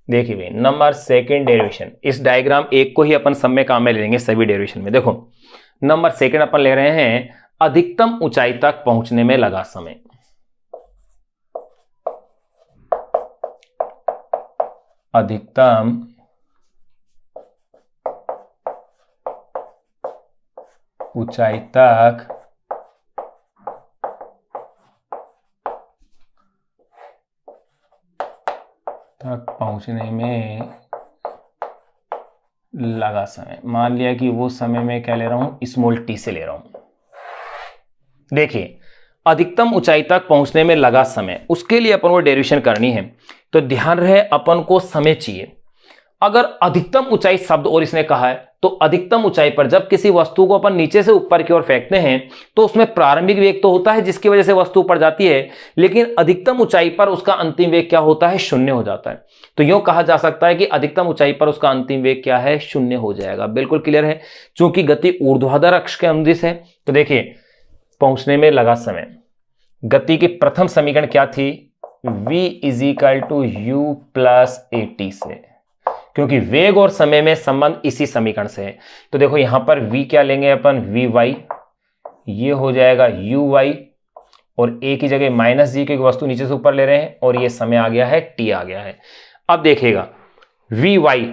देखिए भाई, number second derivation, इस डायग्राम एक को ही अपन सब में काम में ले लेंगे सभी डेरिवेशन में। देखो नंबर सेकंड अपन ले रहे हैं अधिकतम ऊंचाई तक पहुंचने में लगा समय। अधिकतम ऊंचाई तक पहुंचने में लगा समय। मान लिया कि वो समय में क्या ले रहा हूं, स्मॉल टी से ले रहा हूं। देखिए अधिकतम ऊंचाई तक पहुंचने में लगा समय, उसके लिए अपन को डेरिवेशन करनी है। तो ध्यान रहे अपन को समय चाहिए। अगर अधिकतम ऊंचाई शब्द और इसने कहा है तो अधिकतम ऊंचाई पर जब किसी वस्तु को अपन नीचे से ऊपर की ओर फेंकते हैं तो उसमें प्रारंभिक वेग तो होता है जिसकी वजह से वस्तु ऊपर जाती है, लेकिन अधिकतम ऊंचाई पर उसका अंतिम वेग क्या होता है, शून्य हो जाता है। तो यूं कहा जा सकता है कि अधिकतम ऊंचाई पर उसका अंतिम वेग क्या है, शून्य हो जाएगा। बिल्कुल क्लियर है, चूंकि गति ऊर्ध्वाधर अक्ष के अनुदिश है। तो देखिए पहुंचने में लगा समय, गति की प्रथम समीकरण क्या थी, v equal to u plus a t से, क्योंकि वेग और समय में संबंध इसी समीकरण से है। तो देखो यहां पर v क्या लेंगे अपन, वी वाई, ये हो जाएगा यू वाई, और a की जगह माइनस जी क्योंकि वस्तु नीचे से ऊपर ले रहे हैं, और ये समय आ गया है t आ गया है। अब देखिएगा वी वाई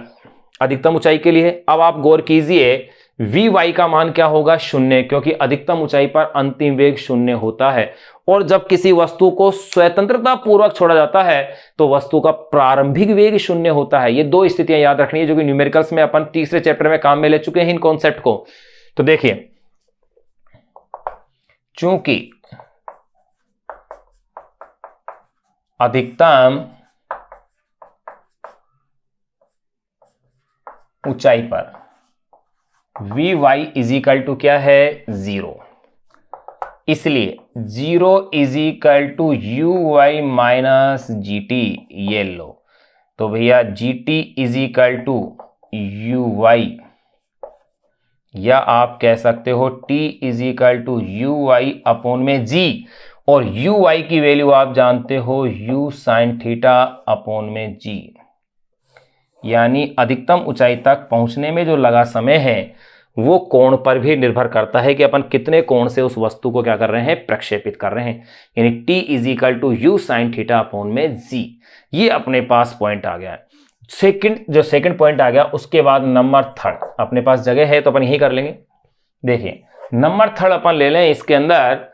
अधिकतम ऊंचाई के लिए। अब आप गौर कीजिए वी वाई का मान क्या होगा, शून्य, क्योंकि अधिकतम ऊंचाई पर अंतिम वेग शून्य होता है। और जब किसी वस्तु को स्वतंत्रता पूर्वक छोड़ा जाता है तो वस्तु का प्रारंभिक वेग शून्य होता है। ये दो स्थितियां याद रखनी है जो कि न्यूमेरिकल्स में अपन तीसरे चैप्टर में काम में ले चुके हैं इन कॉन्सेप्ट को। तो देखिए चूंकि अधिकतम ऊंचाई पर वी वाई इजिकल टू क्या है, जीरो, इसलिए zero equal to u y minus g t, ये लो। तो भैया g t equal to u y, या आप कह सकते हो t equal to u y upon में जी, और यू वाई की वैल्यू आप जानते हो यू साइन थीटा अपॉन में जी। यानी अधिकतम ऊंचाई तक पहुंचने में जो लगा समय है वो कोण पर भी निर्भर करता है कि अपन कितने कोण से उस वस्तु को क्या कर रहे हैं, प्रक्षेपित कर रहे हैं। यानी t equal to u sine theta upon में जी। ये अपने पास पॉइंट आ गया है। सेकंड पॉइंट आ गया, उसके बाद नंबर थर्ड अपने पास जगह है तो अपन यही कर लेंगे। देखिए नंबर थर्ड अपन ले लें, इसके अंदर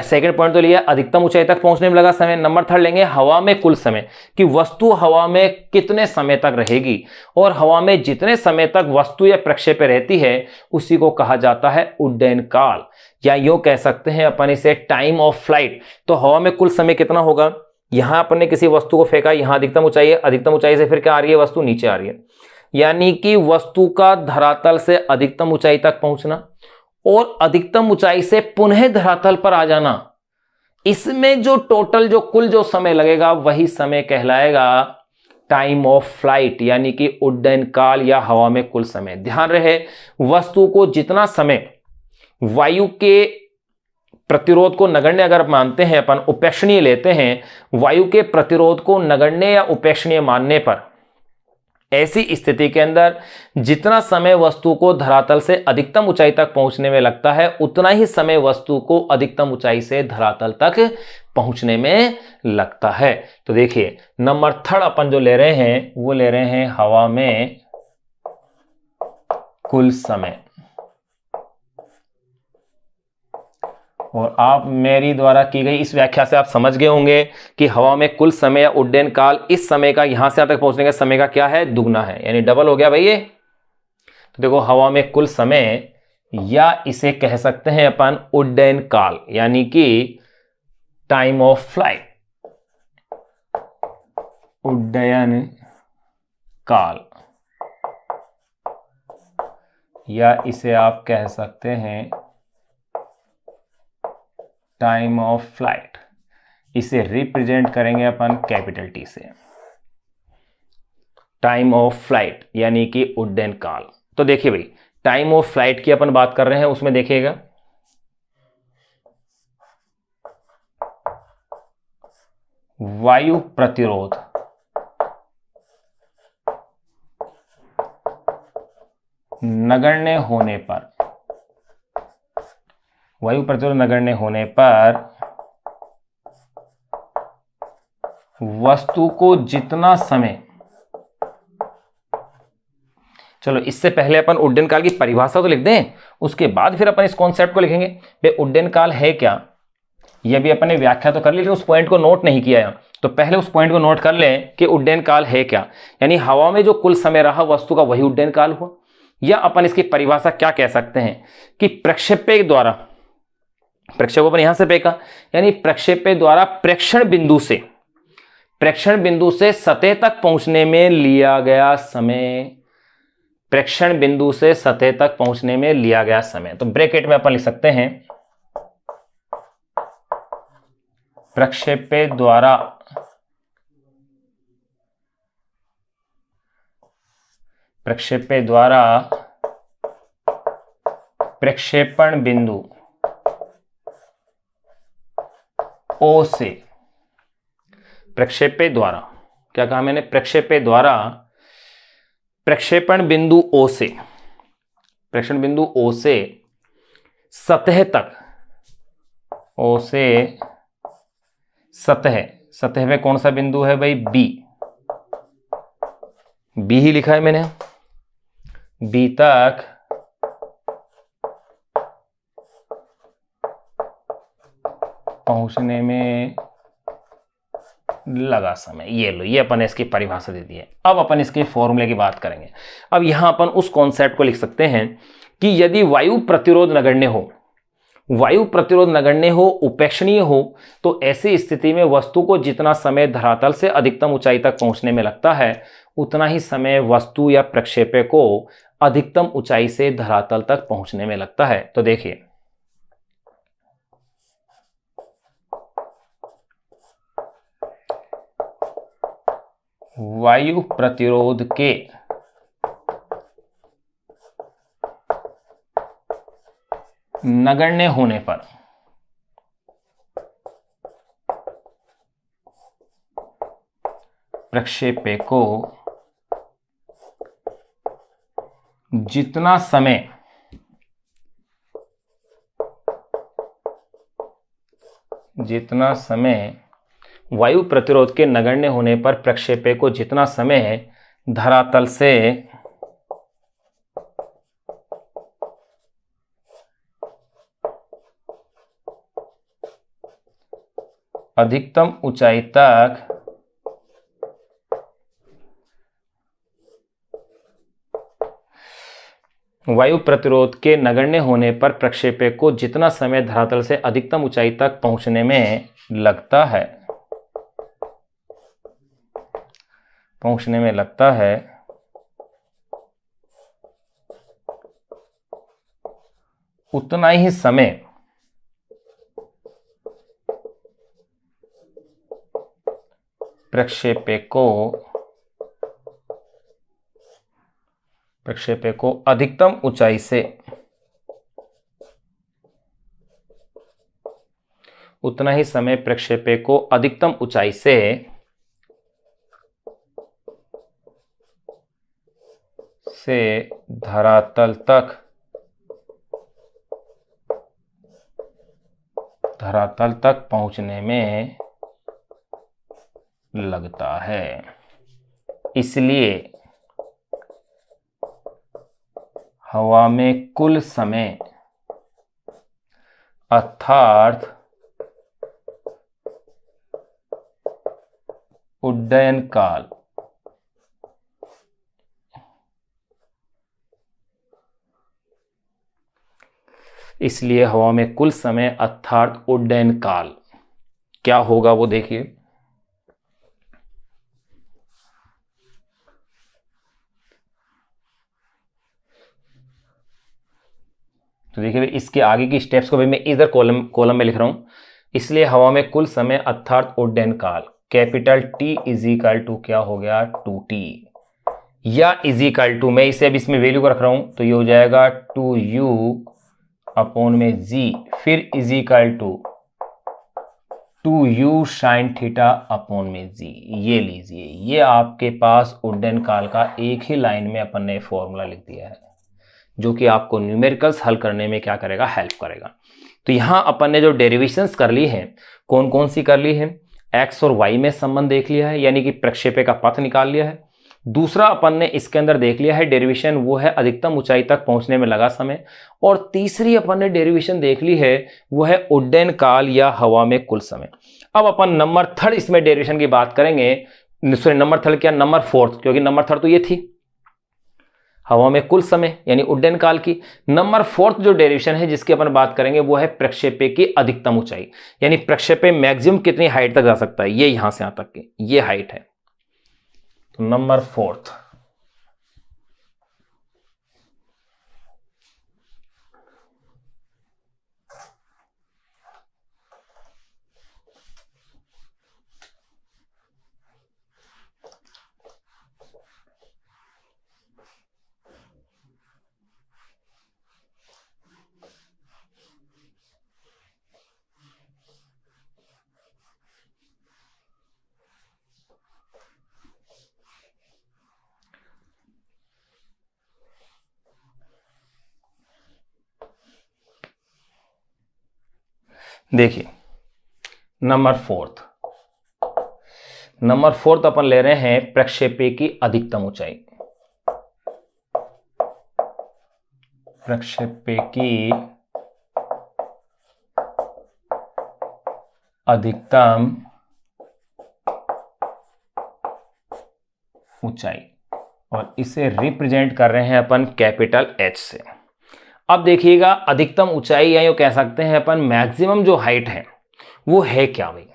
सेकंड पॉइंट तो लिया अधिकतम ऊंचाई तक पहुंचने में लगा समय। नंबर थर्ड लेंगे हवा में कुल समय, कि वस्तु हवा में कितने समय तक रहेगी, और हवा में जितने समय तक वस्तु या प्रक्षेप्य रहती है उसी को कहा जाता है उड्डयन काल, या यूं कह सकते हैं अपन इसे टाइम ऑफ फ्लाइट। तो हवा में कुल समय कितना होगा, यहां अपन ने किसी वस्तु को फेंका, यहां अधिकतम ऊंचाई है, अधिकतम ऊंचाई से फिर क्या आ रही है, वस्तु नीचे आ रही है। यानी कि वस्तु का धरातल से अधिकतम ऊंचाई तक पहुंचना और अधिकतम ऊंचाई से पुनः धरातल पर आ जाना, इसमें जो टोटल जो कुल जो समय लगेगा वही समय कहलाएगा टाइम ऑफ फ्लाइट, यानी कि उड्डयन काल या हवा में कुल समय। ध्यान रहे वस्तु को जितना समय वायु के प्रतिरोध को नगण्य अगर मानते हैं अपन, उपेक्षणीय लेते हैं, वायु के प्रतिरोध को नगण्य या उपेक्षणीय मानने पर ऐसी स्थिति के अंदर जितना समय वस्तु को धरातल से अधिकतम ऊंचाई तक पहुंचने में लगता है उतना ही समय वस्तु को अधिकतम ऊंचाई से धरातल तक पहुंचने में लगता है। तो देखिए नंबर थर्ड अपन जो ले रहे हैं वो ले रहे हैं हवा में कुल समय। और आप मेरी द्वारा की गई इस व्याख्या से आप समझ गए होंगे कि हवा में कुल समय या उड्डयन काल इस समय का यहां से यहां तक पहुंचने का समय का क्या है, दुगना है, यानी डबल हो गया भाई ये। तो देखो हवा में कुल समय, या इसे कह सकते हैं अपन उड्डयन काल, यानी कि टाइम ऑफ फ्लाइट, उड्डयन काल, या इसे आप कह सकते हैं टाइम ऑफ फ्लाइट। इसे रिप्रेजेंट करेंगे अपन कैपिटल टी से, टाइम ऑफ फ्लाइट यानी कि उड्डयन काल। तो देखिए भाई टाइम ऑफ फ्लाइट की अपन बात कर रहे हैं, उसमें देखिएगा वायु प्रतिरोध नगण्य होने पर, वायु प्रतिरोध नगण्य होने पर वस्तु को जितना समय, चलो इससे पहले अपन उड्डयन काल की परिभाषा तो लिख दें, उसके बाद फिर अपन इस कॉन्सेप्ट को लिखेंगे। भाई उड्डयन काल है क्या, यह भी अपन ने व्याख्या तो कर ली, लेकिन उस पॉइंट को नोट नहीं किया है। तो पहले उस पॉइंट को नोट कर लें कि उड्डयन काल है क्या, यानी हवा में जो कुल समय रहा वस्तु का वही उड्डयन काल हुआ। या अपन इसकी परिभाषा क्या कह सकते हैं कि प्रक्षेपक द्वारा, प्रक्षेप अपन यहां से फेंका, यानी प्रक्षेपक द्वारा प्रेक्षण बिंदु से सतह तक पहुंचने में लिया गया समय, प्रेक्षण बिंदु से सतह तक पहुंचने में लिया गया समय। तो ब्रैकेट में अपन लिख सकते हैं प्रक्षेपक द्वारा प्रक्षेपण बिंदु O से, प्रक्षेपक द्वारा, क्या कहा मैंने, प्रक्षेपक द्वारा प्रक्षेपण बिंदु O से, प्रक्षेपण बिंदु O से सतह तक, O से सतह में कौन सा बिंदु है भाई, बी ही लिखा है मैंने, बी तक पहुंचने में लगा समय। ये लो, ये अपन ने इसकी परिभाषा दे दी है। अब अपन इसके फॉर्मूले की बात करेंगे। अब यहां अपन उस कॉन्सेप्ट को लिख सकते हैं कि यदि वायु प्रतिरोध नगण्य हो, उपेक्षणीय हो, तो ऐसी स्थिति में वस्तु को जितना समय धरातल से अधिकतम ऊंचाई तक पहुंचने में लगता है, उतना ही समय वस्तु या प्रक्षेपक को अधिकतम ऊंचाई से धरातल तक पहुंचने में लगता है। तो देखिए, वायु प्रतिरोध के नगण्य होने पर प्रक्षेपक को जितना समय वायु प्रतिरोध के नगण्य होने पर प्रक्षेपक को जितना समय धरातल से अधिकतम ऊंचाई तक वायु प्रतिरोध के नगण्य होने पर प्रक्षेपक को जितना समय धरातल से अधिकतम ऊंचाई तक पहुंचने में लगता है, उतना ही समय प्रक्षेपक को अधिकतम ऊंचाई से धरातल तक पहुंचने में लगता है। इसलिए हवा में कुल समय अर्थात उड्डयन काल इसलिए हवा में कुल समय अर्थात उड्डयन काल क्या होगा वो देखिए। तो देखिए इसके आगे की स्टेप्स को भी मैं इधर कॉलम में लिख रहा हूं। इसलिए हवा में कुल समय अर्थात उड्डयन काल capital T is equal to क्या हो गया 2T या इज इक्वल टू, मैं इसे अब इसमें वैल्यू को रख रहा हूं तो ये हो जाएगा 2U अपॉन में G, फिर is equal to 2U sine theta upon में G। ये लीजिए, ये आपके पास उड्डयन काल का एक ही लाइन में अपन ने फॉर्मूला लिख दिया है। जो कि आपको न्यूमेरिकल्स हल करने में क्या करेगा, हेल्प करेगा। तो यहां अपन ने जो डेरिवेशंस कर ली है, कौन कौन सी कर ली है, एक्स और वाई में संबंध देख लिया है, यानी कि प्रक्षेपे का पथ निकाल लिया है। दूसरा अपन ने इसके अंदर देख लिया है डेरिवेशन, वो है अधिकतम ऊंचाई तक पहुंचने में लगा समय। और तीसरी अपन ने डेरिवेशन देख ली है, वो है उड्डयन काल या हवा में कुल समय। अब अपन नंबर थर्ड इसमें डेरिवेशन की बात करेंगे, सॉरी नंबर थर्ड क्या, नंबर फोर्थ, क्योंकि नंबर थर्ड तो ये थी हवा में कुल समय यानी उड्डयन काल की। नंबर फोर्थ जो डेरिवेशन है जिसकी अपन बात करेंगे वो है प्रक्षेपे की अधिकतम ऊंचाई, यानी प्रक्षेपे मैक्सिमम कितनी हाइट तक जा सकता है, ये यहां से यहां तक की ये हाइट है। तो नंबर फोर्थ, देखिए नंबर फोर्थ अपन ले रहे हैं प्रक्षेपे की अधिकतम ऊंचाई, प्रक्षेपे की अधिकतम ऊंचाई, और इसे रिप्रेजेंट कर रहे हैं अपन कैपिटल एच से। अब देखिएगा अधिकतम ऊंचाई या यूं कह सकते हैं अपन मैक्सिमम जो हाइट है वो है क्या भाई,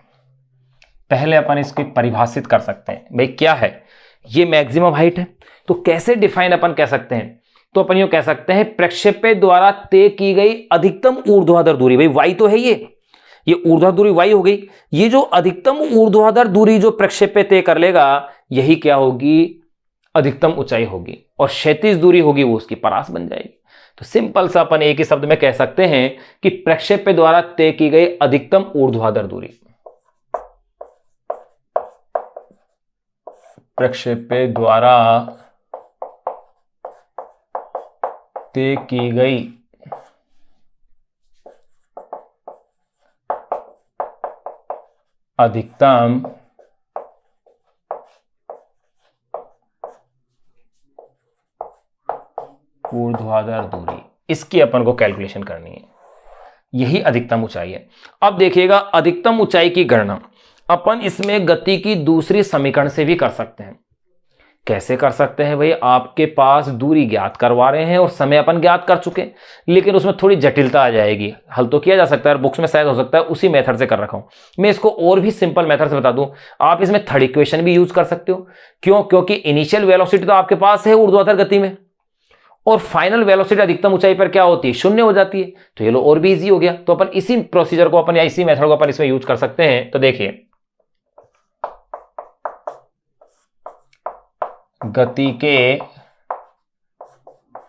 पहले अपन इसको परिभाषित कर सकते हैं भाई क्या है ये मैक्सिमम हाइट है। तो कैसे डिफाइन अपन कह सकते हैं, तो अपन यूं कह सकते हैं प्रक्षेपे द्वारा तय की गई अधिकतम ऊर्ध्वाधर दूरी, भाई वाई तो है ये ऊर्ध्वाधर दूरी वाई हो गई, ये जो अधिकतम ऊर्ध्वाधर दूरी जो प्रक्षेपे तय कर लेगा यही क्या होगी, अधिकतम ऊंचाई होगी, और क्षैतिज दूरी होगी वो उसकी परास बन जाएगी। तो सिंपल सा अपन एक ही शब्द में कह सकते हैं कि प्रक्षेपे द्वारा तय की गई अधिकतम ऊर्ध्वाधर दूरी, प्रक्षेपे द्वारा तय की गई अधिकतम ऊर्ध्वाधर दूरी, इसकी अपन को कैलकुलेशन करनी है, यही अधिकतम ऊंचाई है। अब देखिएगा अधिकतम ऊंचाई की गणना अपन इसमें गति की दूसरी समीकरण से भी कर सकते हैं। कैसे कर सकते हैं भाई, आपके पास दूरी ज्ञात करवा रहे हैं और समय अपन ज्ञात कर चुके हैं, लेकिन उसमें थोड़ी जटिलता आ जाएगी। हल तो किया जा सकता है, बुक्स में शायद हो सकता है उसी मेथड से कर रखा हूं। मैं इसको और भी सिंपल मेथड से बता दूं, आप इसमें थर्ड इक्वेशन भी यूज कर सकते हो। क्यों, क्योंकि इनिशियल वेलोसिटी तो आपके पास है ऊर्ध्वाधर गति में, और फाइनल वेलोसिटी अधिकतम ऊंचाई पर क्या होती है, शून्य हो जाती है। तो ये लो और भी इजी हो गया। तो अपन इसी प्रोसीजर को अपन या इसी मेथड को अपन इसमें यूज कर सकते हैं। तो देखिए गति के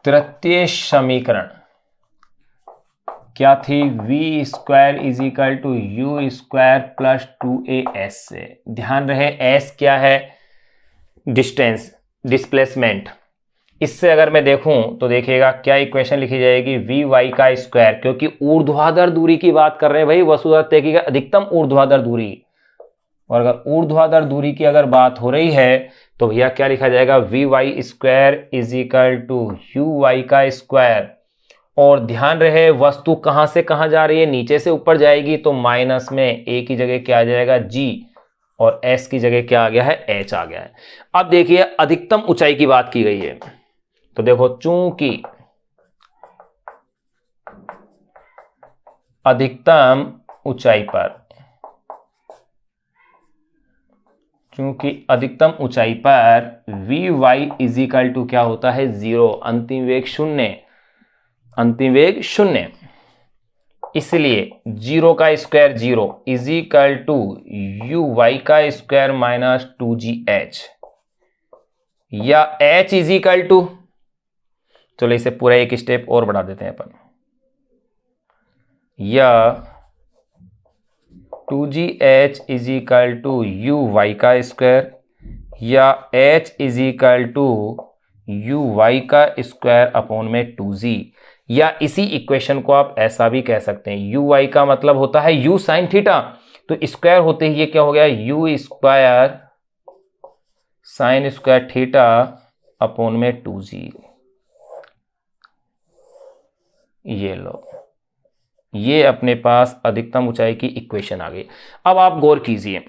तृतीय समीकरण क्या थी, v square is equal to u square plus 2as से। ध्यान रहे s क्या है, डिस्टेंस, डिस्प्लेसमेंट। इससे अगर मैं देखूं तो देखिएगा क्या इक्वेशन लिखी जाएगी, वी वाई का स्क्वायर, क्योंकि ऊर्ध्वाधर दूरी की बात कर रहे हैं भाई, वसुधरा तय की अधिकतम ऊर्ध्वाधर दूरी, और अगर ऊर्ध्वाधर दूरी की अगर बात हो रही है तो भैया क्या लिखा जाएगा, v y square is equal to u y का स्क्वायर। और ध्यान रहे वस्तु कहां से कहां जा रही है, नीचे से ऊपर जाएगी, तो माइनस में ए की जगह क्या आ जाएगा जी, और एस की जगह क्या आ गया है, एच आ गया है। अब देखिए अधिकतम ऊंचाई की बात की गई है, तो देखो चूंकि अधिकतम ऊंचाई पर, चूंकि अधिकतम ऊंचाई पर v y is equal to क्या होता है, जीरो, अंतिम वेग शून्य, अंतिम वेग शून्य, इसलिए जीरो का square zero is equal to u y का स्क्वायर माइनस 2gh, या h इज इक्वल टू, चलो इसे पूरा एक स्टेप और बढ़ा देते हैं अपन, या 2gh is equal to u y का स्क्वायर, या h is equal to u y का स्क्वायर अपॉन में 2z, या इसी इक्वेशन को आप ऐसा भी कह सकते हैं, यू वाई का मतलब होता है यू साइन थीटा, तो स्क्वायर होते ही ये क्या हो गया, you square sine square theta upon में 2z। ये लो, ये अपने पास अधिकतम ऊंचाई की इक्वेशन आ गई। अब आप गौर कीजिए,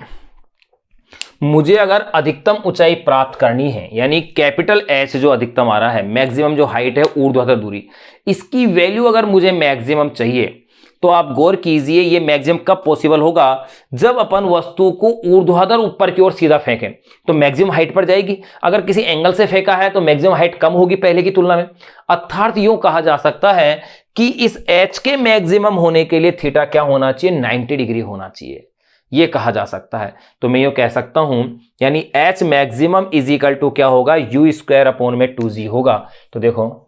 मुझे अगर अधिकतम ऊंचाई प्राप्त करनी है, यानी कैपिटल एच जो अधिकतम आ रहा है, मैक्सिमम जो हाइट है ऊर्ध्वाधर दूरी, इसकी वैल्यू अगर मुझे मैक्सिमम चाहिए, तो आप गौर कीजिए ये मैक्सिमम कब पॉसिबल होगा, जब अपन वस्तु को ऊर्ध्वाधर ऊपर की ओर सीधा फेंकें तो मैक्सिमम हाइट पर जाएगी। अगर किसी एंगल से फेंका है तो मैक्सिमम हाइट कम होगी पहले की तुलना में। अर्थात यूं कहा जा सकता है कि इस एच के मैक्सिमम होने के लिए थीटा क्या होना चाहिए, 90 डिग्री होना चाहिए, ये कहा जा सकता है। तो मैं ये कह सकता हूं, यानी h maximum is equal to क्या होगा, यू स्क्वायर अपॉन में 2z होगा। तो देखो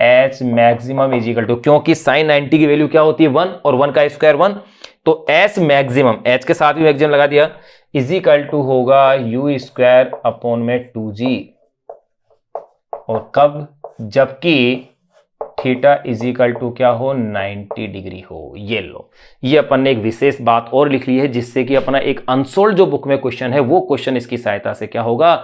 h maximum is equal to, क्योंकि साइन 90 की वैल्यू क्या होती है 1, और 1 का स्क्वायर 1, तो एच मैक्सिमम, एच के साथ भी मैक्सिमम लगा दिया, इज इक्वल टू होगा यू स्क्वायर अपॉन में 2z। और कब, जबकि थीटा इज इक्वल टू क्या हो, 90 डिग्री हो। ये लो, ये अपन ने एक विशेष बात और लिख ली है, जिससे कि अपना एक अनसोल्व जो बुक में क्वेश्चन है, वो क्वेश्चन इसकी सहायता से क्या होगा,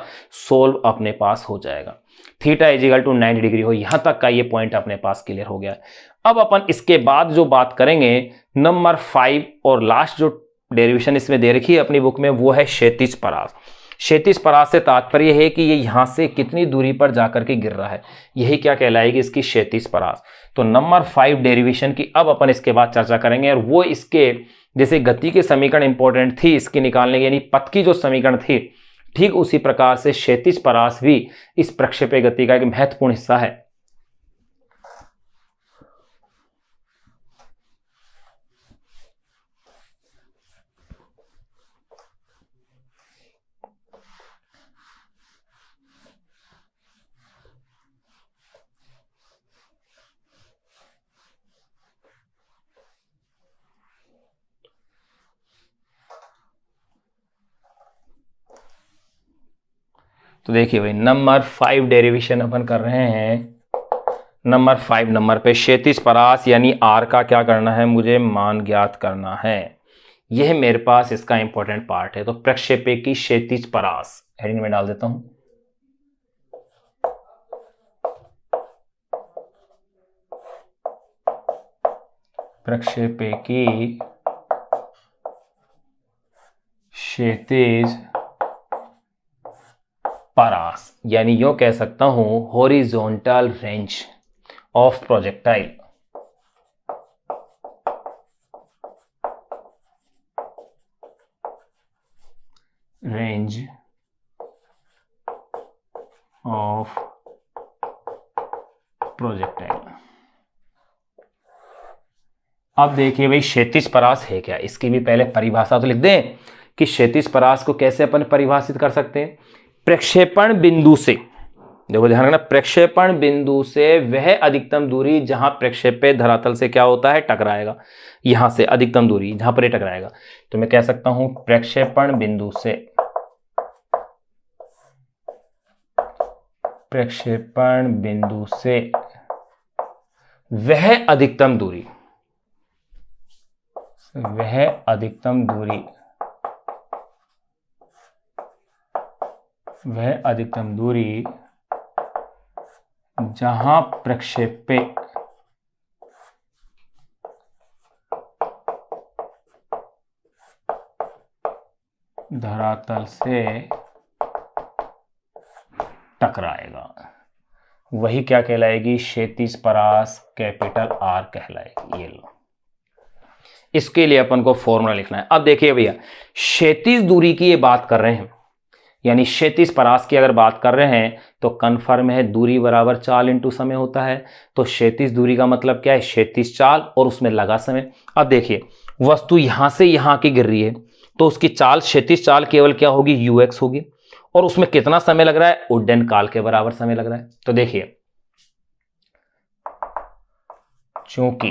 सोल्व अपने पास हो जाएगा। Theta is equal to 90 degree हो, यहां तक का ये पॉइंट अपने पास क्लियर हो गया। अब अपन इसके बाद जो बात करेंगे, नंबर 5 और लास्ट जो डेरिवेशन इसमें दे रखी है अपनी बुक में, वो है क्षैतिज परास। क्षैतिज परास से तात्पर्य है कि ये यहां से कितनी दूरी पर जाकर के गिर रहा है, यही क्या कहलाएगी, इसकी क्षैतिज परास। तो नंबर 5 डेरिवेशन की अब अपन इसके बाद चर्चा करेंगे, और वो इसके जैसे गति के समीकरण इंपॉर्टेंट थी इसकी निकालने की, यानी पथ की जो समीकरण थी, ठीक उसी प्रकार से क्षैतिज परास भी इस प्रक्षेपी गति का एक महत्वपूर्ण हिस्सा है। तो देखिए भाई, नंबर 5 डेरिवेशन अपन कर रहे हैं। नंबर 5 नंबर पे क्षैतिज परास यानी आर का क्या करना है, मुझे मान ज्ञात करना है। यह मेरे पास इसका इंपॉर्टेंट पार्ट है। तो प्रक्षेपी की क्षैतिज परास हेडिंग में डाल देता हूं। प्रक्षेपी की क्षैतिज परास, यानी यूं कह सकता हूं horizontal range of projectile. Range of projectile. अब देखिए भाई, क्षैतिज परास है क्या, इसकी भी पहले परिभाषा तो लिख दें कि क्षैतिज परास को कैसे अपन परिभाषित कर सकते हैं। प्रक्षेपण बिंदु से, देखो ध्यान रखना, प्रक्षेपण बिंदु से वह अधिकतम दूरी जहां प्रक्षेप्य धरातल से क्या होता है, टकराएगा, यहां से अधिकतम दूरी जहां पर ये टकराएगा। तो मैं कह सकता हूं प्रक्षेपण बिंदु से, प्रक्षेपण बिंदु से वह अधिकतम दूरी, वह अधिकतम दूरी, वह अधिकतम दूरी जहां प्रक्षेप्य धरातल से टकराएगा, वही क्या कहलाएगी, क्षैतिज परास कैपिटल आर कहलाएगी। ये लो, इसके लिए अपन को फॉर्मूला लिखना है। अब देखिए भैया, क्षैतिज दूरी की ये बात कर रहे हैं, यानी क्षैतिज परास की अगर बात कर रहे हैं तो कन्फर्म है दूरी बराबर चाल इंटू समय होता है। तो क्षैतिज दूरी का मतलब क्या है, क्षैतिज चाल और उसमें लगा समय। अब देखिए, वस्तु यहां से यहां की गिर रही है, तो उसकी चाल, क्षैतिज चाल केवल क्या होगी, ux होगी, और उसमें कितना समय लग रहा है, उड्डयन काल के बराबर समय लग रहा है। तो देखिए, चूंकि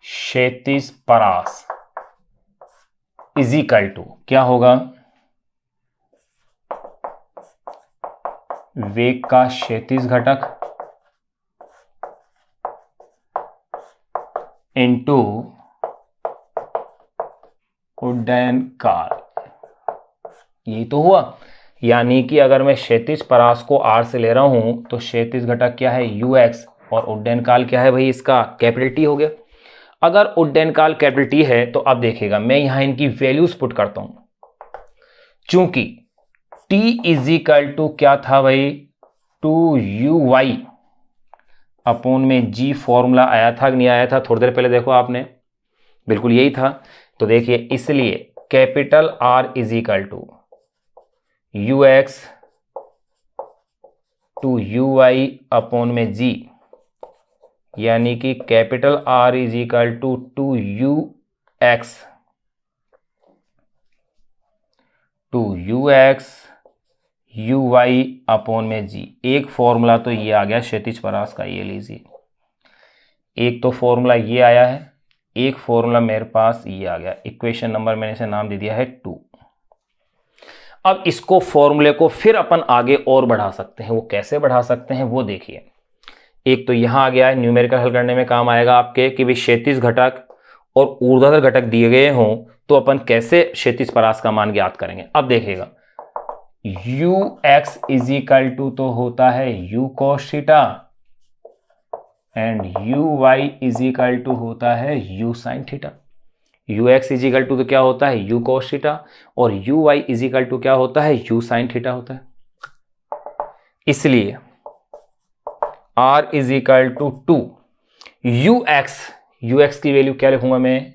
क्षैतिज परास इज इक्वल टू क्या होगा, वेग का क्षैतिज घटक इनटू उड्डयन काल, यही तो हुआ। यानी कि अगर मैं क्षैतिज परास को r से ले रहा हूं तो क्षैतिज घटक क्या है ux और उड्डयन काल क्या है भाई इसका कैपिटल T हो गया। अगर उड्डयन काल कैपिटल T है तो अब देखिएगा मैं यहां इनकी वैल्यूज पुट करता हूं। चूंकि T इज इक्वल टू क्या था भाई 2uy अपोन में g फॉर्मूला आया था कि नहीं आया था, थोड़ी देर पहले देखो आपने, बिल्कुल यही था। तो देखिए इसलिए capital R is equal to ux two uy upon में g, यानी कि capital R is equal to 2ux uy upon में g। एक फॉर्मूला तो ये आ गया क्षैतिज परास का, ये लीजिए, एक तो फॉर्मूला ये आया है, एक फॉर्मूला मेरे पास ये आ गया। इक्वेशन नंबर मैंने इसे नाम दे दिया है 2। अब इसको फॉर्मूले को फिर अपन आगे और बढ़ा सकते हैं, वो कैसे बढ़ा सकते हैं वो देखिए। एक तो यहां आ गया है, न्यूमेरिकल हल करने में काम आएगा आपके कि भाई क्षैतिज घटक और ऊर्ध्वाधर घटक दिए गए हों तो अपन कैसे क्षैतिज परास का मान ज्ञात करेंगे। अब देखिएगा ux इज इक्वल टू तो होता है u cos theta and uy is equal to होता है u sin theta. ux is equal to तो क्या होता है u cos थीटा और uy इज इक्वल टू क्या होता है u sin थीटा होता है। इसलिए r is equal to 2 ux की वैल्यू क्या लिखूंगा मैं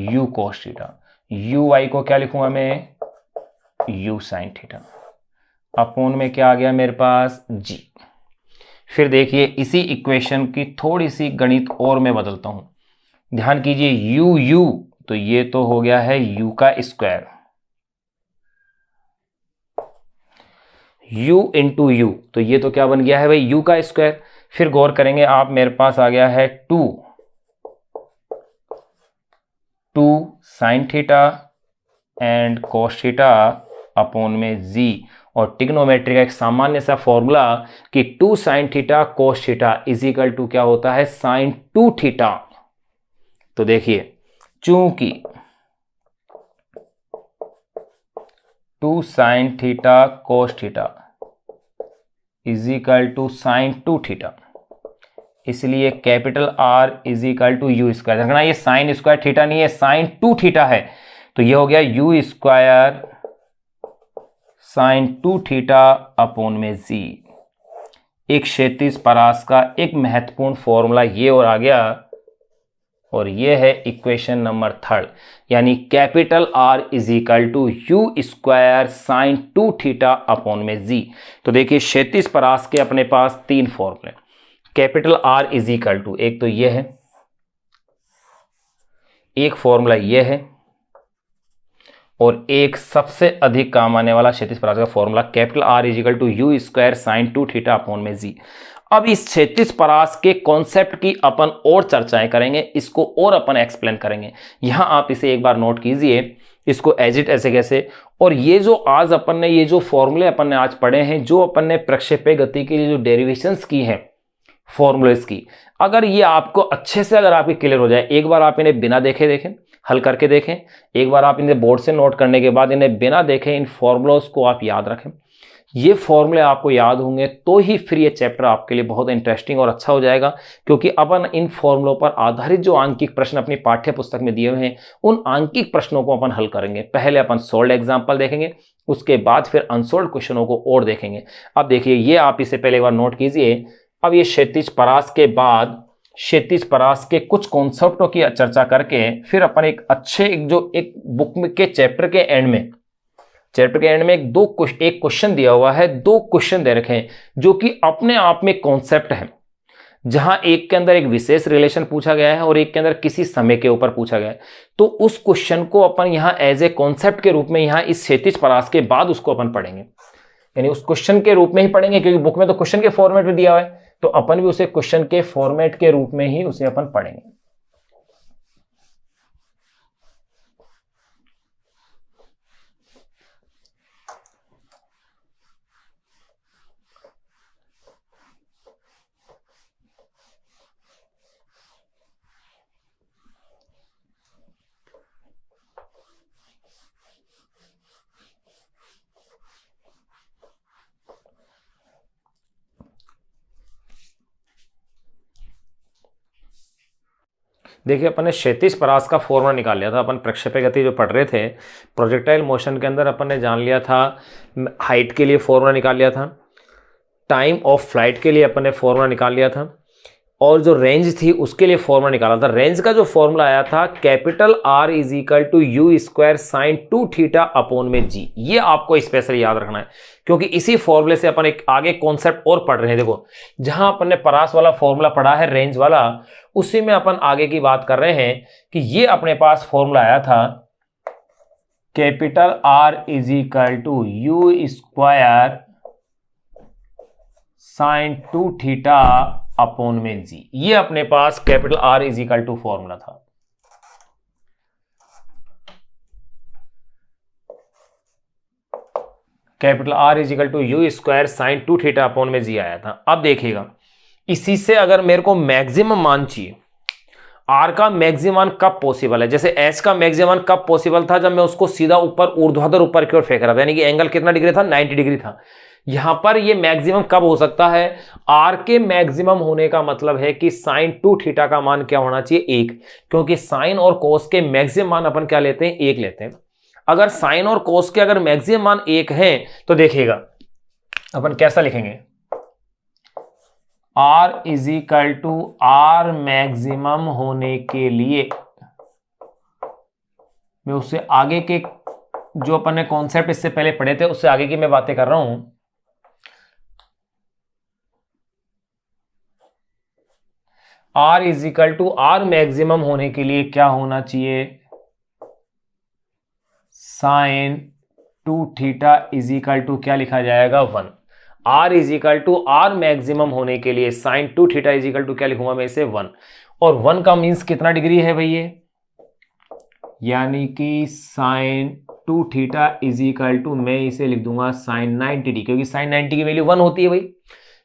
u cos थीटा, uy को क्या लिखूंगा मैं u sin थीटा अपोन में क्या आ गया मेरे पास g। फिर देखिए इसी इक्वेशन की थोड़ी सी गणित और मैं बदलता हूं, ध्यान कीजिए u तो ये तो हो गया है u का स्क्वायर, u इंटू यू तो ये तो क्या बन गया है भाई u का स्क्वायर। फिर गौर करेंगे आप, मेरे पास आ गया है 2 sine theta and cos theta upon में z, और ट्रिग्नोमेट्री का एक सामान्य सा फॉर्मूला कि 2 sine theta cos theta is equal to क्या होता है साइन 2 थीटा। तो देखिए चूंकि 2 sine theta cos theta is equal to sine 2 theta, इसलिए capital R is equal to u square. देखना ये साइन स्क्वायर थीटा नहीं है, साइन 2 थीटा है, तो ये हो गया u square sine 2 theta upon में z। एक क्षैतिज परास का एक महत्वपूर्ण फॉर्मूला ये और आ गया, और ये है इक्वेशन नंबर 3, यानी capital R is equal to u square sine 2 theta upon में z। तो देखिए क्षैतिज परास के अपने पास 3 फॉर्मूले, capital R is equal to एक तो ये है, एक फॉर्मूला ये है, और एक सबसे अधिक काम आने वाला क्षैतिज परास का formula capital R is equal to u square sine 2 theta upon में z। अब इस क्षैतिज परास के कॉन्सेप्ट की अपन और चर्चाएं करेंगे, इसको और अपन एक्सप्लेन करेंगे। यहां आप इसे एक बार नोट कीजिए, इसको एज इट ऐसे कैसे। और ये जो आज अपन ने ये जो फॉर्मूले अपन ने आज पढ़े हैं, जो अपन ने प्रक्षेपी गति के लिए जो डेरिवेशंस की हैं फॉर्मूलेस की, अगर ये आपको अच्छे से अगर आपके क्लियर हो जाए, एक बार आप इन्हें बिना देखे देखें, हल करके देखें, एक बार आप इन्हें बोर्ड से नोट करने के बाद इन्हें बिना देखें इन फॉर्मूलोस को आप याद रखें। ये फॉर्मूले आपको याद होंगे तो ही फिर ये चैप्टर आपके लिए बहुत इंटरेस्टिंग और अच्छा हो जाएगा, क्योंकि अपन इन फॉर्मूलों पर आधारित जो आंकिक प्रश्न अपनी पाठ्य पुस्तक में दिए हुए हैं उन आंकिक प्रश्नों को अपन हल करेंगे। पहले अपन सोल्ड एग्जाम्पल देखेंगे, उसके बाद फिर अनसोल्ड क्वेश्चनों को और देखेंगे। अब देखिए ये आप इसे पहले एक बार नोट कीजिए। अब ये क्षैतिज परास के बाद क्षैतिज परास के कुछ कॉन्सेप्टों की चर्चा करके फिर अपन एक अच्छे एक बुक के चैप्टर के एंड में एक क्वेश्चन दिया हुआ है, 2 क्वेश्चन दे रखे हैं जो कि अपने आप में कॉन्सेप्ट है, जहां एक के अंदर एक विशेष रिलेशन पूछा गया है और एक के अंदर किसी समय के ऊपर पूछा गया है। तो उस क्वेश्चन को अपन यहां एज ए कॉन्सेप्ट के रूप में यहां इस क्षैतिज परास के बाद उसको अपन पढ़ेंगे, यानी उस क्वेश्चन के रूप में ही पढ़ेंगे, क्योंकि बुक में तो क्वेश्चन के फॉर्मेट में दिया हुआ है, तो अपन भी उसे क्वेश्चन के फॉर्मेट के रूप में ही उसे अपन पढ़ेंगे। देखिए अपन ने क्षैतिज परास का फॉर्मूला निकाल लिया था, अपन प्रक्षेपी गति जो पढ़ रहे थे प्रोजेक्टाइल मोशन के अंदर अपन ने जान लिया था, हाइट के लिए फॉर्मूला निकाल लिया था, टाइम ऑफ फ्लाइट के लिए अपन ने फॉर्मूला निकाल लिया था, और जो रेंज थी उसके लिए फॉर्मूला निकाला था। रेंज का जो फॉर्मूला आया था capital R is equal to u square sine 2 theta upon में जी। ये आपको स्पेशल याद रखना है क्योंकि इसी फॉर्मूले से अपन एक आगे कॉन्सेप्ट और पढ़ रहे हैं। देखो जहां अपन ने परास वाला फॉर्मूला पढ़ा है रेंज वाला, उसी में अपन आगे की बात कर रहे हैं कि ये अपने पास फॉर्मूला आया था capital R is equal to u square sine 2 theta upon में जी। ये अपने पास capital R is equal to formula था। Capital R is equal to u square sine 2 theta upon में जी आया था। अब देखिएगा इसी से अगर मेरे को मैक्सिमम मान चाहिए, R का मैक्सिमम मान कब पॉसिबल है, जैसे H का मैक्सिमम मान कब पॉसिबल था, जब मैं उसको सीधा ऊपर ऊर्ध्वाधर ऊपर की ओर फेंक रहा था, यानी कि एंगल कितना डिग्री था, 90 डिग्री था। यहां पर ये मैक्सिमम कब हो सकता है, R के मैक्सिमम होने का मतलब है कि साइन 2 थीटा का मान क्या होना चाहिए, 1, क्योंकि साइन और कोस के मैक्सिमम मान अपन क्या लेते हैं, 1 लेते हैं। अगर साइन और कोस के अगर मैक्सिमम मान 1 है तो देखिएगा अपन कैसा लिखेंगे, R is equal to R maximum होने के लिए, मैं उससे आगे के जो अपन ने कॉन्सेप्ट इससे पहले पढ़े थे उससे आगे की मैं बातें कर रहा हूं। R is equal to R maximum होने के लिए क्या होना चाहिए, sine 2 theta is equal to क्या लिखा जाएगा, 1। R is equal to R maximum होने के लिए sine 2 theta is equal to क्या लिखूंगा मैं इसे, 1। और 1 का मीन्स कितना डिग्री है भाई ये, यानी कि sine 2 theta is equal to मैं इसे लिख दूंगा साइन 90 डिग्री, क्योंकि साइन 90 की वैल्यू 1 होती है भाई।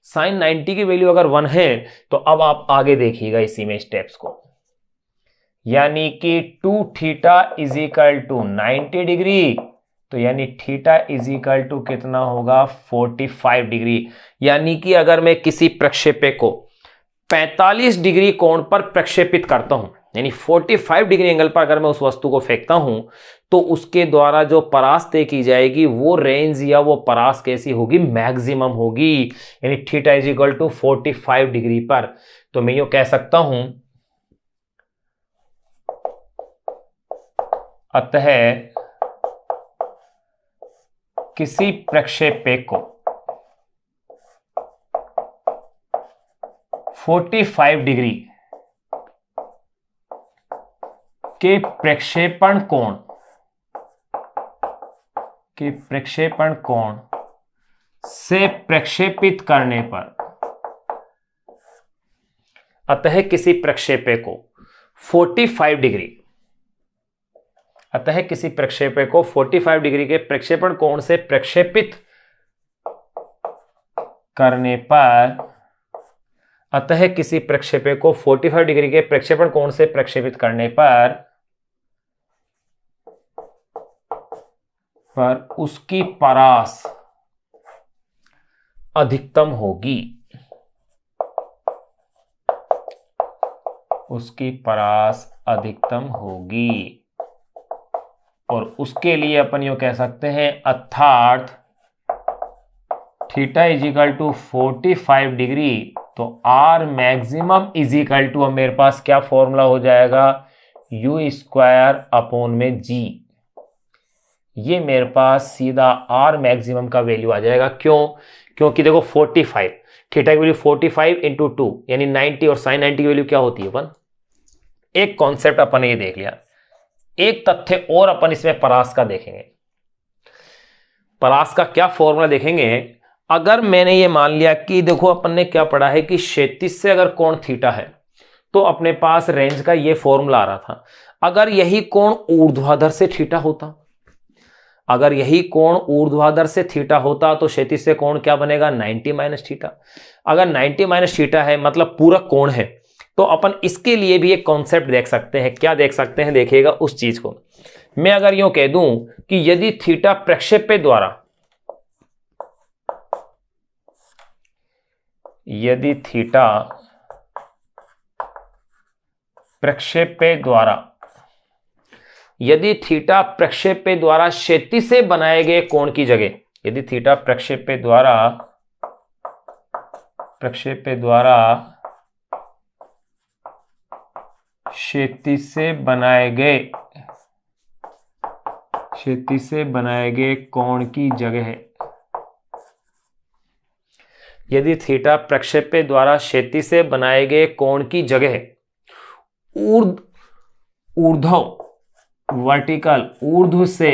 साइन 90 की वैल्यू अगर 1 है तो अब आप आगे देखिएगा इसी में स्टेप्स को, यानी कि 2 theta is equal to 90 degree, तो यानी थीटा इज इक्वल टू कितना होगा, 45 डिग्री। यानी कि अगर मैं किसी प्रक्षेपे को 45 डिग्री कोण पर प्रक्षेपित करता हूं, यानी 45 डिग्री एंगल पर अगर मैं उस वस्तु को फेंकता हूं तो उसके द्वारा जो परास तय की जाएगी वो रेंज या वो परास कैसी होगी, मैक्सिमम होगी, यानी theta is equal to 45 degree पर। तो मैं यूं कह सकता हूं, अतः किसी प्रक्षेपे को 45 डिग्री के प्रक्षेपण कोण से प्रक्षेपित करने पर, अतः किसी प्रक्षेपे को 45 डिग्री, अतः किसी प्रक्षेपे को 45 डिग्री के प्रक्षेपण कोण से प्रक्षेपित करने पर, अतः किसी प्रक्षेपे को 45 डिग्री के प्रक्षेपण कोण से प्रक्षेपित करने पर उसकी परास अधिकतम होगी, उसकी परास अधिकतम होगी। और उसके लिए अपन यूं कह सकते हैं, अर्थात theta is equal to 45 degree, तो R maximum is equal to, अब मेरे पास क्या फॉर्मूला हो जाएगा, यू स्क्वायर अपॉन में जी। ये मेरे पास सीधा R मैक्सिमम का वैल्यू आ जाएगा। क्यों, क्योंकि देखो 45, थीटा की वैल्यू 45 इंटू 2 यानी 90, और साइन 90 की वैल्यू क्या होती है 1। एक कॉन्सेप्ट अपन ने ये देख लिया, एक तथ्य और अपन इसमें परास का देखेंगे। परास का क्या फॉर्मूला देखेंगे, अगर मैंने ये मान लिया कि देखो अपन ने क्या पढ़ा है कि क्षैतिज से अगर कोण थीटा है तो अपने पास रेंज का ये फॉर्मूला आ रहा था। अगर यही कोण ऊर्ध्वाधर से थीटा होता, अगर यही कोण ऊर्ध्वाधर से थीटा होता तो क्षैतिज से कोण क्या बनेगा, 90 माइनस थीटा। अगर 90 माइनस थीटा है मतलब पूरा कोण है, तो अपन इसके लिए भी एक कॉन्सेप्ट देख सकते हैं। क्या देख सकते हैं, देखिएगा उस चीज को। मैं अगर यूं कह दूं कि यदि थीटा प्रक्षेपे द्वारा, यदि थीटा प्रक्षेप्य द्वारा, यदि थीटा प्रक्षेप्य द्वारा क्षैतिज से बनाए गए कोण की जगह, यदि थीटा प्रक्षेप्य द्वारा क्षैतिज से बनाए गए कोण की जगह है, यदि थीटा प्रक्षेप्य द्वारा क्षैतिज से बनाए गए कोण की जगह वर्टिकल ऊर्ध्व से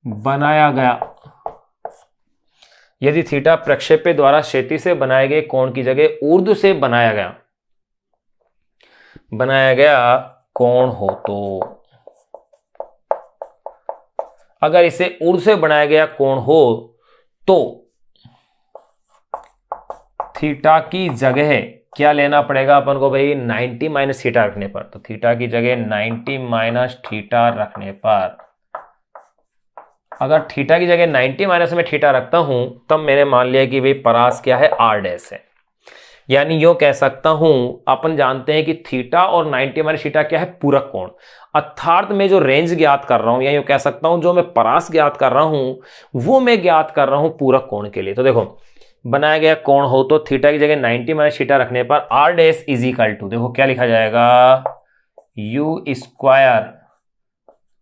बनाया गया, यदि थीटा प्रक्षेप्य द्वारा क्षैतिज से बनाए गए कोण की जगह ऊर्ध्व से बनाया गया कोण हो, तो अगर इसे ऊर्ध्व से बनाया गया कोण हो तो थीटा की जगह क्या लेना पड़ेगा अपन को भाई, 90 माइनस थीटा रखने पर। तो थीटा की जगह 90 माइनस थीटा रखने पर, अगर थीटा की जगह 90 माइनस में थीटा रखता हूं तब मैंने मान लिया कि भाई परास क्या है, आर डैश है। यानी यो कह सकता हूं, अपन जानते हैं कि थीटा और 90 माइनस थीटा क्या है, पूरक कोण। अर्थात मैं जो रेंज ज्ञात कर रहा हूं, या यूं कह सकता हूं जो मैं परास ज्ञात कर रहा हूं वो मैं ज्ञात कर रहा हूं पूरक कोण के लिए। तो देखो बनाया गया कोण हो तो थीटा की जगह 90 माइनस थीटा रखने पर R dash is equal to, देखो क्या लिखा जाएगा, यू स्क्वायर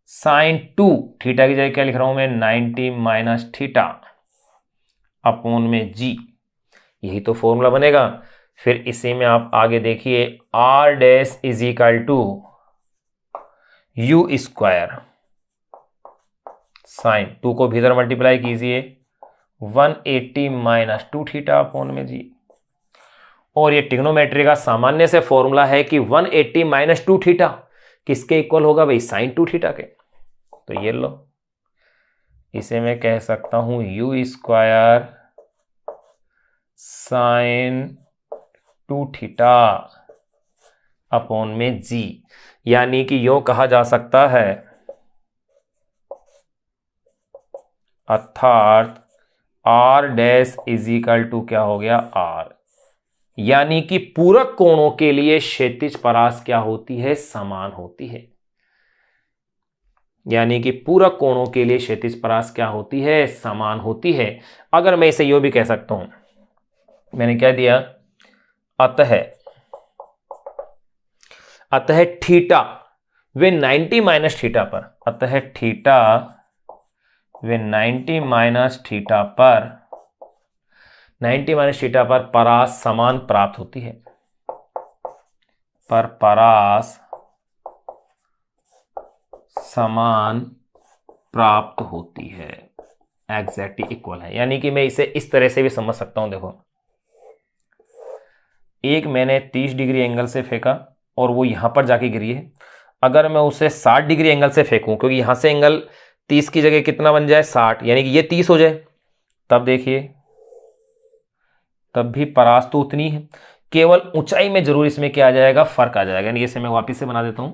साइन 2, थीटा की जगह क्या लिख रहा हूं मैं, 90 माइनस थीटा अपॉन में जी, यही तो फॉर्मूला बनेगा। फिर इसी में आप आगे देखिए, R dash is equal to u square sine 2 को भीतर मल्टीप्लाई कीजिए 180 माइनस 2 थीटा अपॉन में जी। और ये ट्रिग्नोमेट्री का सामान्य से फॉर्मूला है कि 180 माइनस 2 थीटा किसके इक्वल होगा भाई, साइन 2 थीटा के। तो ये लो, इसे मैं कह सकता हूं you square sine 2 theta upon में जी। यानी कि यो कहा जा सकता है, अर्थात R dash is equal to क्या हो गया, आर। यानी कि पूरक कोणों के लिए क्षैतिज परास क्या होती है, समान होती है। यानी कि पूरक कोणों के लिए क्षैतिज परास क्या होती है, समान होती है। अगर मैं इसे यो भी कह सकता हूं, मैंने क्या दिया, अतः थीटा वे 90 माइनस थीटा पर, अतः थीटा वे 90 माइनस थीटा पर, 90 माइनस थीटा पर परास समान प्राप्त होती है, पर परास समान प्राप्त होती है, एग्जैक्टली इक्वल है। यानी कि मैं इसे इस तरह से भी समझ सकता हूं, देखो एक मैंने 30 डिग्री एंगल से फेंका और वो यहां पर जाके गिरी है। अगर मैं उसे 60 डिग्री एंगल से फेंकूं, क्योंकि यहां से एंगल 30 की जगह कितना बन जाए, 60, यानी कि ये 30 हो जाए, तब देखिए तब भी परास तो उतनी है, केवल ऊंचाई में जरूर इसमें क्या आ जाएगा, फर्क आ जाएगा। यानी इसे मैं वापिस से बना देता हूं,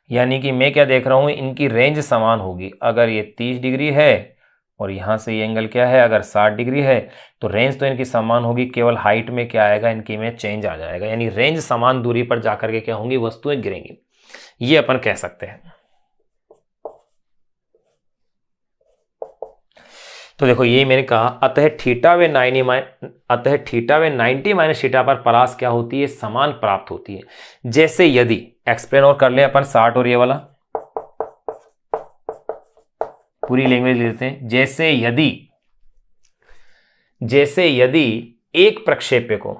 यानी कि मैं क्या देख रहा हूं, इनकी रेंज समान होगी। अगर ये 30 डिग्री है और यहां से ये एंगल क्या है, अगर 60 डिग्री है, तो रेंज तो इनकी समान होगी, केवल हाइट में क्या आएगा, इनकी में चेंज आ जाएगा। यानी रेंज समान दूरी पर जाकर के क्या होंगी, वस्तुएं गिरेंगी, ये अपन कह सकते हैं। तो देखो ये मैंने कहा, अतः थीटा व 90 माइनस थीटा पर परास क्या होती है, समान प्राप्त होती है। जैसे यदि, एक्सप्लेन और कर ले अपन 60 और ये वाला, पूरी लैंग्वेज लेते हैं। जैसे यदि एक प्रक्षेप्य को,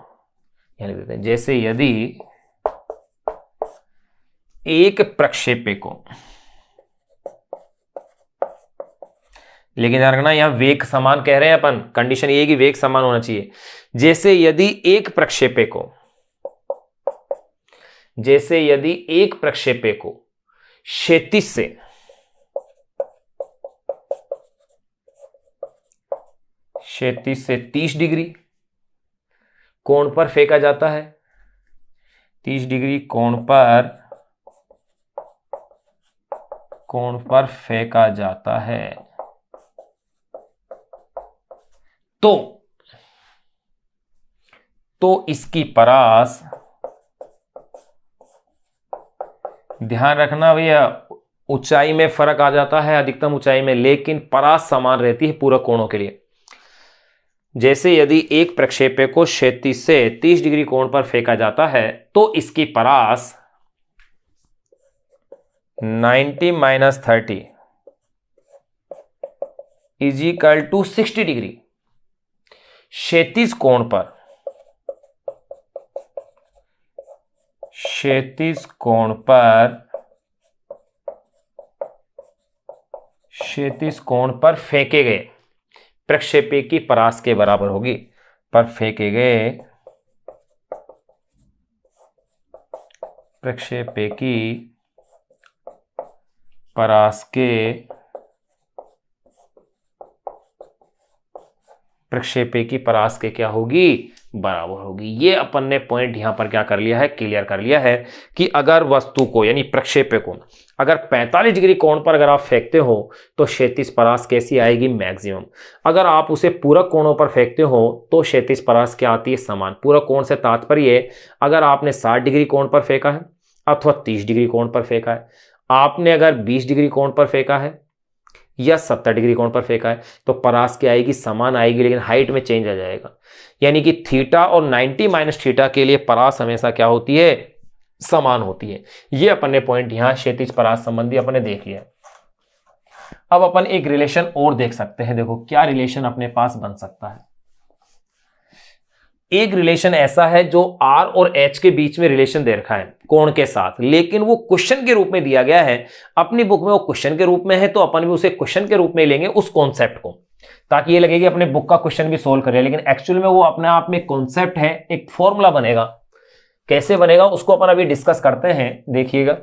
यानी देते हैं, जैसे यदि एक प्रक्षेप्य को, लेकिन ध्यान रखना यहां वेग समान कह रहे हैं अपन, कंडीशन ये है कि वेग समान होना चाहिए। जैसे यदि एक प्रक्षेप्य को क्षैतिज से 30 डिग्री कोण पर फेंका जाता है, 30 डिग्री कोण पर कोण पर फेंका जाता है तो इसकी परास, ध्यान रखना भैया, ऊंचाई में फर्क आ जाता है अधिकतम ऊंचाई में, लेकिन परास समान रहती है पूरक कोणों के लिए। जैसे यदि एक प्रक्षेप्य को क्षैतिज से 30 डिग्री कोण पर फेंका जाता है तो इसकी परास 90 - 30 = 60 डिग्री। क्षैतिज कोण पर, क्षैतिज कोण पर फेंके गए प्रक्षेप्य की परास के बराबर होगी। पर फेंके गए प्रक्षेप्य की परास के, प्रक्षेप्य की परास के क्या होगी, बराबर होगी। ये अपन ने पॉइंट यहां पर क्या कर लिया है, क्लियर कर लिया है कि अगर वस्तु को यानी प्रक्षेप्य को अगर 45 डिग्री कोण पर अगर आप फेंकते हो तो क्षैतिज परास कैसी आएगी, मैक्सिमम। अगर आप उसे पूरक कोणों पर फेंकते हो तो क्षैतिज परास क्या आती है, समान। पूरक कोण से तात्पर्य अगर आपने 60 डिग्री कोण पर फेंका है अथवा 30 डिग्री कोण पर फेंका है, आपने अगर 20 डिग्री कोण पर फेंका है या 70 डिग्री कोण पर फेंका है तो परास क्या आएगी, समान आएगी, लेकिन हाइट में चेंज आ जाएगा। यानी कि थीटा और 90 - थीटा के लिए परास हमेशा क्या होती है, समान होती है। ये अपन ने पॉइंट यहां क्षैतिज परास संबंधी अपन ने देख लिया। अब अपन एक रिलेशन और देख सकते हैं। देखो क्या रिलेशन अपने पास बन सकता है। एक रिलेशन ऐसा है जो R और H के बीच में रिलेशन दे रखा है कोण के साथ, लेकिन वो क्वेश्चन के रूप में दिया गया है। अपनी बुक में वो क्वेश्चन के रूप में है तो अपन भी उसे क्वेश्चन के रूप में लेंगे उस कॉन्सेप्ट को, ताकि ये लगे कि अपने बुक का क्वेश्चन भी सोल्व करें, लेकिन एक्चुअल में वो अपने आप में कॉन्सेप्ट है, एक फॉर्मूला बनेगा। कैसे बनेगा उसको अपन अभी डिस्कस करते हैं, देखिएगा।